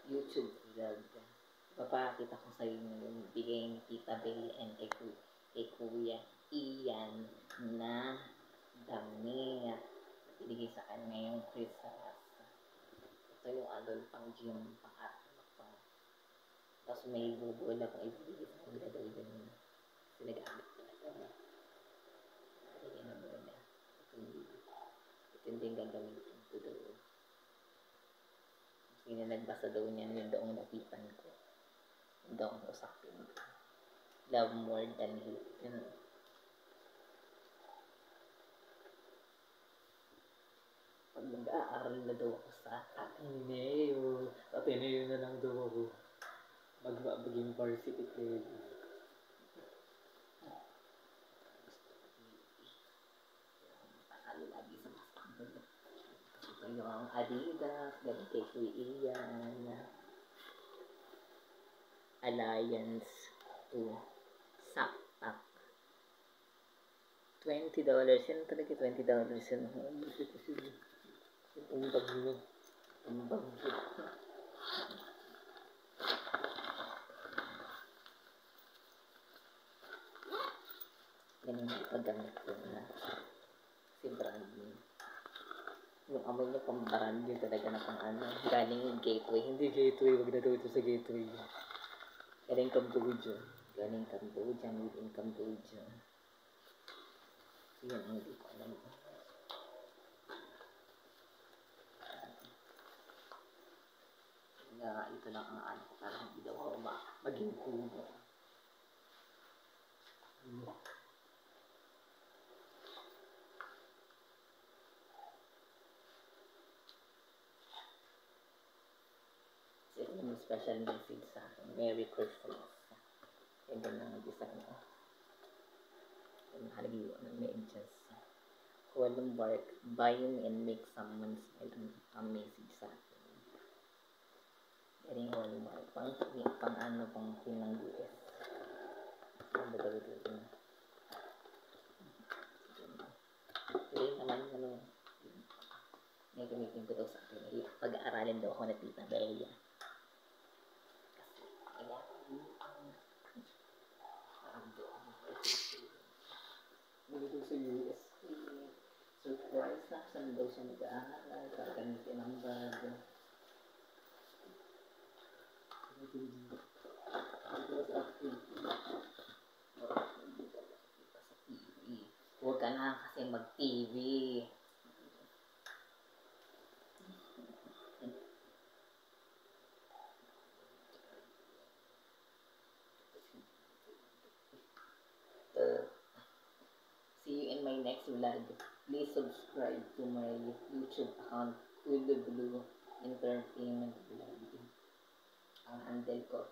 YouTube vlog. Papakita ko sa inyo yung bigay ni Tita Belle and kay Kuya Ian na dami. Binigay sa kanya yung Christmas. Ito yung pang gym, pang atma pa. Tapos may bubol akong ibibigay sa mga gagawin ganun. Sinagamit talaga. Kaya na muna. Ito yung gagamitin ko doon. Kasi nagbasa daw niya yung daong napitan ko. Yung daong usapin ko. Love more than hate. Yun. Pag mag-aaral na daw ako sa Ateneo. Sa Ateneo na lang daw ako. Maging varsity player. Panalo lagi sa basketball. Ito yung Adidas, galing kay Kuya Ian. Alliance to Saktak. $20. Yan talaga $20 yun. Yung bag nyo. Yung bag nyo. Ganun yung paggamit ko na si brand new. Yung amoy niya pang brand new talaga na pang ano. Galing yung gateway. Hindi gateway. Wag na daw ito sa gateway. Galing Cambodia. Galing Cambodia. Made in Cambodia. So yun ang hindi ko alam. Ito lang ang ano ko para hindi daw ako maging kubo. Ito yung special message sa akin. Merry Christmas. Yan din ang design ko. Yung nakalagay ng messages. Column bark, buy me and make someone smile. Ang message sa akin. Yan yung column bark. Pang ano, pang pinang US. Ang bagay dito. Ito naman ano. May gamitin ko daw sa akin. Pag-aaralin daw ako na Tita Belle. Muli daw sa US. Surprise na. Saan daw siya nag-aaral. Gagamitin ang bag. Huwag ka na kasi mag-TV. See you in my next vlog. Please subscribe to my YouTube account, Kuya Blue Entertainment Vlog. Ang handle ko,